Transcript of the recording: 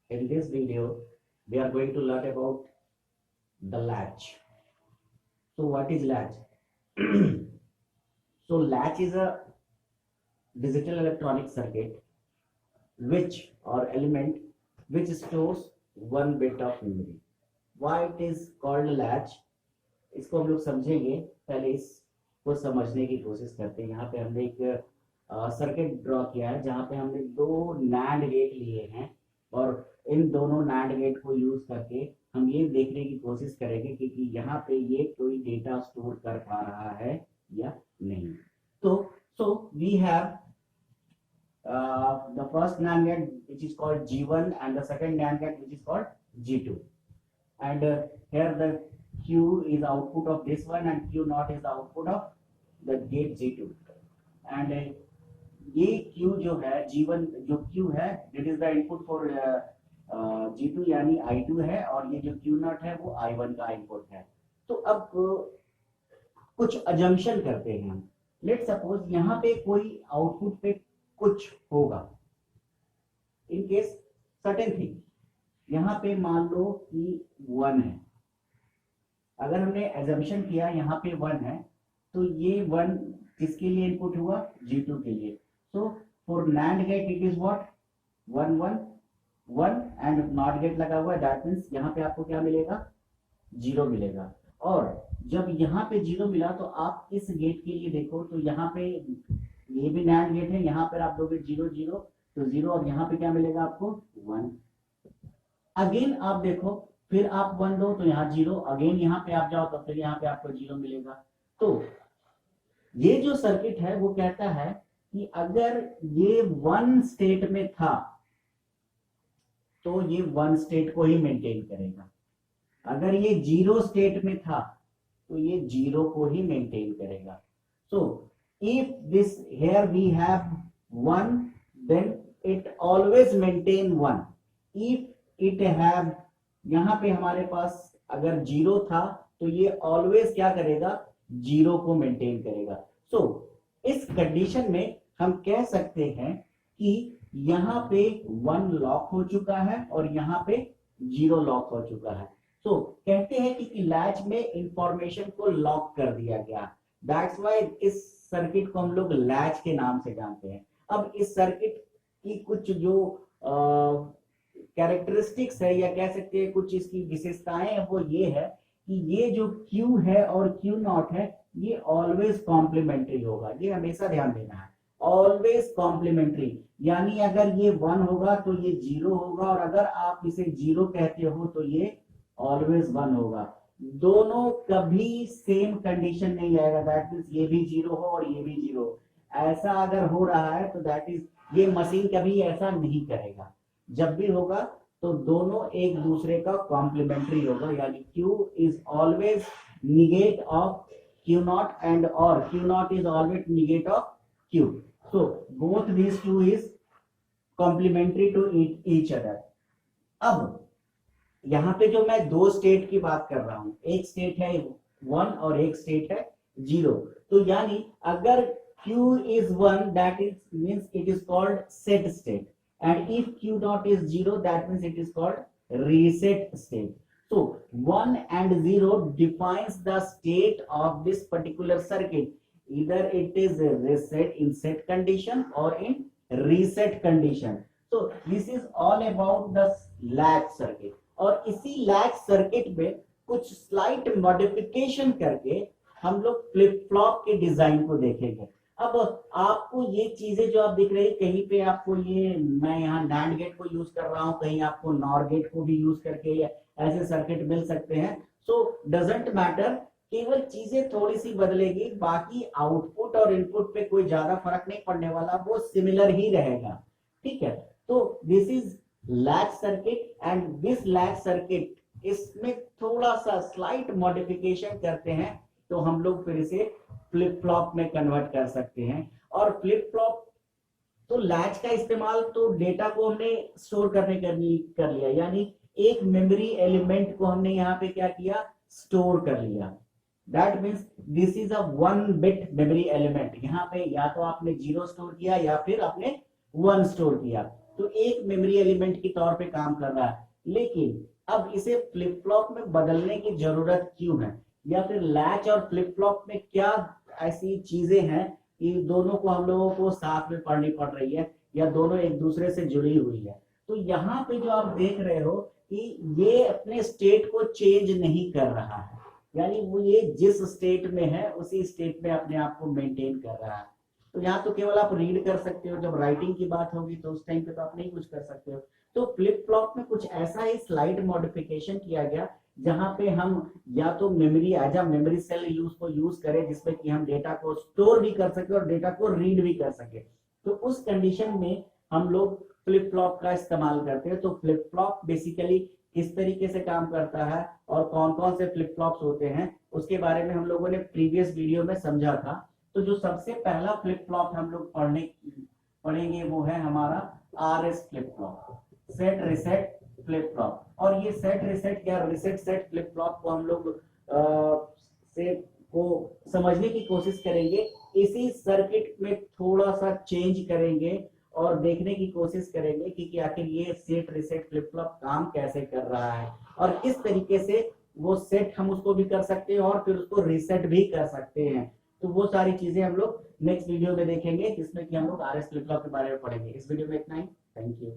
In this video, we are going to learn about the latch. So, what is latch? So, latch is a digital electronic circuit which or element which stores one bit of memory. Why it is called latch? इसको हम लोग समझेंगे, पहले इसको समझने की कोशिश करते हैं। यहाँ पे हमने एक सर्किट ड्रॉ किया है जहाँ पे हमने दो नैंड गेट लिए हैं और इन दोनों नैंड गेट को यूज करके हम ये देखने की कोशिश करेंगे कि यहाँ पे ये कोई डेटा स्टोर कर पा रहा है या नहीं। तो we have the first NAND gate which is called G1 and the second NAND gate which is called G2, and here the Q is output of this one and Q naught is the output of the gate G2, and ये Q जो है G1 जो Q है that is the input for G2 यानी I2 है और ये जो Q naught है वो I1 का इनपुट है। तो अब कुछ अजम्पशन करते हैं हम। लेट सपोज यहाँ पे कोई आउटपुट पे कुछ होगा, इन केस सर्टेन थिंग, यहाँ पे मान लो कि 1 है। अगर हमने एजम्पशन किया यहाँ पे 1 है तो ये 1 किसके लिए इनपुट हुआ? G2 के लिए। So for NAND get it is what 1 1 1 and not gate लगा हुआ है, दैट मींस यहाँ पे आपको क्या मिलेगा? 0 मिलेगा। और जब यहाँ पे 0 मिला तो आप इस गेट के लिए देखो तो यहाँ पे ये भी NAND गेट है, यहाँ पर आप दोगे 0 0 तो 0 और यहाँ पे क्या मिलेगा आपको? 1। अगेन आप देखो फिर आप 1 दो तो यहाँ 0, अगेन यहाँ पे आप जाओ तो फिर यहाँ पे आपको 0 मिलेगा। तो ये जो सर्किट है वो कहता है कि अगर ये 1 स्टेट में था तो ये 1 स्टेट को ही मेंटेन करेगा, अगर ये 0 स्टेट में था तो ये 0 को ही मेंटेन करेगा। सो if this here we have 1 then it always maintain 1। if it have यहाँ पे हमारे पास अगर 0 था तो ये ऑलवेज क्या करेगा? 0 को मेंटेन करेगा। सो इस कंडीशन में हम कह सकते हैं कि यहाँ पे 1 लॉक हो चुका है और यहाँ पे 0 लॉक हो चुका है। सो कहते हैं कि लैच में इंफॉर्मेशन को लॉक कर दिया गया, दैट्स वाई इस सर्किट को हम लोग लैच के नाम से जानते हैं। अब इस सर्किट की कुछ जो कैरेक्टरिस्टिक्स है या कह सकते हैं कुछ इसकी विशेषताएं है वो ये है कि ये जो Q है और Q नॉट है ये ऑलवेज कॉम्प्लीमेंट्री होगा। ये हमेशा ध्यान देना है, ऑलवेज कॉम्प्लीमेंट्री, यानी अगर ये 1 होगा तो ये 0 होगा और अगर आप इसे 0 कहते हो तो ये ऑलवेज 1 होगा। दोनों कभी सेम कंडीशन नहीं आएगा, दैट मींस ये भी 0 हो और ये भी 0। ऐसा अगर हो रहा है तो दैट इज ये मशीन कभी ऐसा नहीं करेगा। जब भी होगा तो दोनों एक दूसरे का कॉम्प्लीमेंट्री होगा, यानी Q is always negate of Q not and और Q not is always negate of Q। So both these two is complementary to each other. अब यहाँ पे जो मैं दो स्टेट की बात कर रहा हूं, एक स्टेट है 1 और एक स्टेट है 0, तो यानी अगर Q is 1 that is means it is called set state, and if Q dot is 0 that means it is called reset state. So 1 and 0 defines the state of this particular circuit, either it is reset in set condition or in reset condition. So this is all about the latch circuit। और इसी latch circuit में कुछ slight modification करके हम लोग flip flop के design को देखेंगे। अब आपको ये चीजें जो आप दिख रही है, कहीं पे आपको ये मैं यहाँ NAND गेट को यूज कर रहा हूँ, कहीं आपको NOR गेट को भी यूज करके ऐसे सर्किट मिल सकते हैं। सो डजंट मैटर, केवल चीजें थोड़ी सी बदलेगी, बाकी आउटपुट और इनपुट पे कोई ज्यादा फर्क नहीं पड़ने वाला, वो सिमिलर ही रहेगा। ठीक है, तो this is latch circuit and this latch circuit इसमें थोड़ा सा स्लाइट मॉडिफिकेशन करते हैं तो हम लोग फिर इसे फ्लिप फ्लॉप में कन्वर्ट कर सकते हैं। और फ्लिप फ्लॉप तो लैच का इस्तेमाल तो डेटा को हमने स्टोर करने कर लिया, यानी एक मेमोरी एलिमेंट को हमने यहाँ पे क्या किया? स्टोर कर लिया। That means this is a 1 bit memory element. यहाँ पे या तो आपने 0 स्टोर किया या फिर आपने 1 स्टोर किया। तो एक मेमोरी एलिमेंट के तौर पे काम कर रहा है। लेकिन अब इसे फ्लिप फ्लॉप में बदलने की जरूरत क्यों है, या फिर लैच और फ्लिप फ्लॉप में क्या ऐसी चीजें हैं कि दोनों को हम लोगों को साथ में पढ़नी पड़ रही है, या दोनों एक दूसरे से जुड़ी हुई है। तो यहाँ पे जो आप देख रहे हो कि ये अपने स्टेट को चेंज नहीं कर रहा है, यानी वो ये जिस स्टेट में है उसी स्टेट में अपने आप को मेंटेन कर रहा है। तो यहाँ तो केवल आप रीड कर सकते हो, जब राइटिंग की बात होगी तो उस टाइम पे तो आप नहीं कुछ कर सकते हो। तो फ्लिप फ्लॉप में कुछ ऐसा ही स्लाइड मॉडिफिकेशन किया गया जहां पे हम या तो memory as a memory cell use करें, जिसमें कि हम डेटा को स्टोर भी कर सके और डेटा को रीड भी कर सके। तो उस कंडीशन में हम लोग फ्लिप फ्लॉप का इस्तेमाल करते हैं। तो फ्लिप फ्लॉप बेसिकली किस तरीके से काम करता है और कौन कौन से फ्लिप फ्लॉप्स होते हैं उसके बारे में हम लोगों ने प्रीवियस वीडियो में समझा था। तो जो सबसे पहला फ्लिप फ्लॉप हम लोग पढ़ेंगे वो है हमारा RS flip flop, set reset flip flop. और ये सेट रिसेट या रिसेट सेट फ्लिप फ्लॉप को हम लोग से को समझने की कोशिश करेंगे, इसी सर्किट में थोड़ा सा चेंज करेंगे और देखने की कोशिश करेंगे कि आखिर ये सेट रिसेट फ्लिप फ्लॉप काम कैसे कर रहा है और किस तरीके से वो सेट हम उसको भी कर सकते हैं और फिर उसको रिसेट भी कर सकते हैं। तो वो सारी चीजें हम लोग नेक्स्ट वीडियो में देखेंगे, जिसमें कि हम लोग आरएस फ्लिप फ्लॉप के बारे में पढ़ेंगे। इस वीडियो में इतना ही। Thank you.